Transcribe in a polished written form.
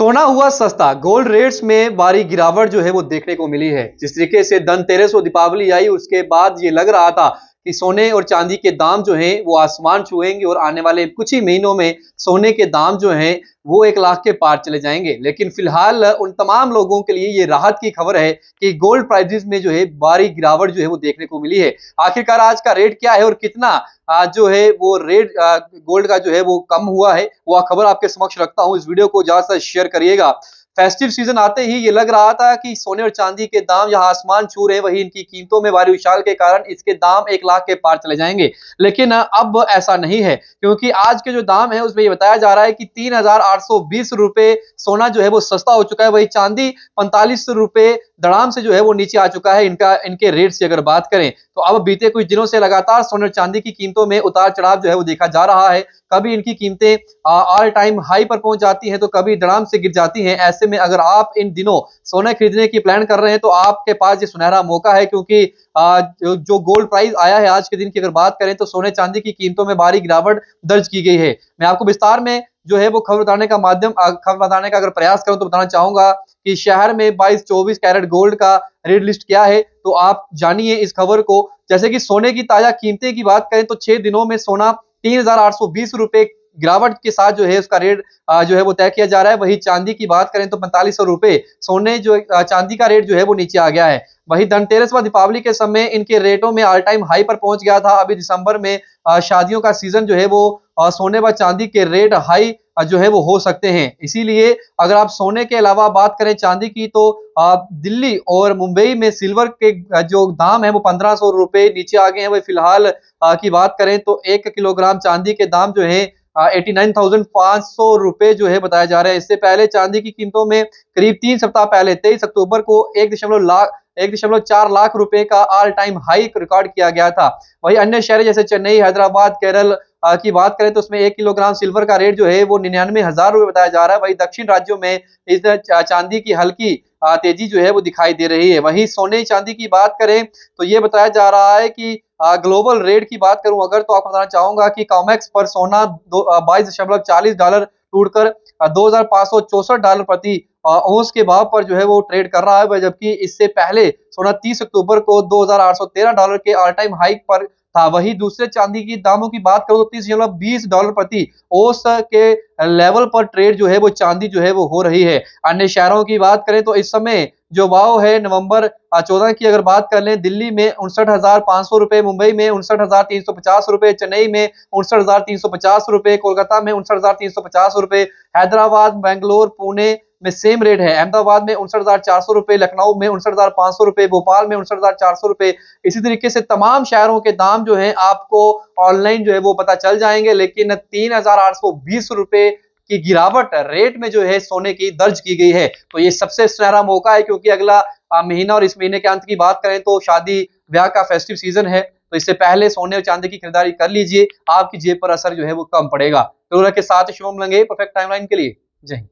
सोना हुआ सस्ता, गोल्ड रेट्स में भारी गिरावट जो है वो देखने को मिली है। जिस तरीके से धनतेरस और दीपावली आई उसके बाद ये लग रहा था कि सोने और चांदी के दाम जो हैं वो आसमान छुएंगे और आने वाले कुछ ही महीनों में सोने के दाम जो हैं वो 1 लाख के पार चले जाएंगे। लेकिन फिलहाल उन तमाम लोगों के लिए ये राहत की खबर है कि गोल्ड प्राइसेस में जो है भारी गिरावट जो है वो देखने को मिली है। आखिरकार आज का रेट क्या है और कितना जो है वो रेट गोल्ड का जो है वो कम हुआ है, वह खबर आपके समक्ष रखता हूं। इस वीडियो को ज्यादा से शेयर करिएगा। फेस्टिव सीजन आते ही ये लग रहा था कि सोने और चांदी के दाम यहाँ आसमान छू रहे हैं, वही इनकी कीमतों में भारी उछाल के कारण इसके दाम 1 लाख के पार चले जाएंगे। लेकिन अब ऐसा नहीं है, क्योंकि आज के जो दाम है उसमें ये बताया जा रहा है कि 3,820 रुपए सोना जो है वो सस्ता हो चुका है, वही चांदी 45 रुपए धड़ाम से जो है वो नीचे आ चुका है। इनके रेट से अगर बात करें तो अब बीते कुछ दिनों से लगातार सोने और चांदी की कीमतों में उतार चढ़ाव जो है वो देखा जा रहा है। कभी इनकी कीमतें ऑल टाइम हाई पर पहुंच जाती हैं तो कभी धड़ाम से गिर जाती हैं। ऐसे में अगर आप इन दिनों सोना खरीदने की प्लान कर रहे हैं तो आपके पास ये सुनहरा मौका है, क्योंकि जो गोल्ड प्राइस आया है आज के दिन की अगर बात करें तो सोने चांदी की कीमतों में भारी गिरावट दर्ज की गई है। मैं आपको विस्तार में जो है वो खबर बताने का अगर प्रयास करूं तो बताना चाहूंगा कि शहर में 22-24 कैरेट गोल्ड का रेट लिस्ट क्या है, तो आप जानिए इस खबर को। जैसे कि सोने की ताजा कीमतें की बात करें तो 6 दिनों में सोना 3,820 रुपए गिरावट के साथ जो है उसका रेट जो है वो तय किया जा रहा है। वही चांदी की बात करें तो 4500 रुपए सोने जो चांदी का रेट जो है वो नीचे आ गया है। वही धनतेरस व दीपावली के समय इनके रेटों में ऑल टाइम हाई पर पहुंच गया था। अभी दिसंबर में शादियों का सीजन जो है वो सोने व चांदी के रेट हाई जो है वो हो सकते हैं। इसीलिए अगर आप सोने के अलावा बात करें चांदी की तो दिल्ली और मुंबई में सिल्वर के जो दाम है वो 1500 रुपए नीचे आ गए हैं। वही फिलहाल की बात करें तो 1 किलोग्राम चांदी के दाम जो है 89,500 रुपए जो है बताया जा रहा है। इससे पहले चांदी की कीमतों में करीब 3 सप्ताह पहले 23 अक्टूबर को 1.4 लाख रुपए का ऑल टाइम हाई रिकॉर्ड किया गया था। वही अन्य शहर जैसे चेन्नई, हैदराबाद, केरल की बात करें तो उसमें 1 किलोग्राम सिल्वर का रेट जो है वो 99,000 रुपए बताया जा रहा है। वही दक्षिण राज्यों में इस चांदी की हल्की तेजी जो है वो दिखाई दे रही है। वही सोने चांदी की बात करें तो ये बताया जा रहा है कि ग्लोबल रेट की बात करूं अगर तो आपको बताना चाहूंगा कि कॉमेक्स पर सोना 22.40 डॉलर टूटकर $2,564 प्रति औंस के भाव पर जो है वो ट्रेड कर रहा है। जबकि इससे पहले सोना 30 अक्टूबर को $2,813 के ऑल टाइम हाइक पर था। वही दूसरे चांदी की दामों की बात करूं तो $30.20 प्रति औंस के लेवल पर ट्रेड जो है वो चांदी जो है वो हो रही है। अन्य शहरों की बात करें तो इस समय जो भाव है नवंबर 14 की अगर बात कर लें, दिल्ली में 59,500 रुपए, मुंबई में 59,350 रुपए, चेन्नई में 59,350 रुपए, कोलकाता में 59,350 रुपए, हैदराबाद, बेंगलोर, पुणे में सेम रेट है। अहमदाबाद में 59,400 रुपए, लखनऊ में 59,500 रुपए, भोपाल में 59,400 रुपए। इसी तरीके से तमाम शहरों के दाम जो है आपको ऑनलाइन जो है वो पता चल जाएंगे। लेकिन 3,820 रुपए की गिरावट रेट में जो है सोने की दर्ज की गई है। तो ये सबसे सुनहरा मौका है, क्योंकि अगला महीना और इस महीने के अंत की बात करें तो शादी ब्याह का फेस्टिव सीजन है। तो इससे पहले सोने और चांदी की खरीदारी कर लीजिए, आपकी जेब पर असर जो है वो कम पड़ेगा। तो के साथ शुभम लंगे परफेक्ट टाइमलाइन के लिए। जय हिंद।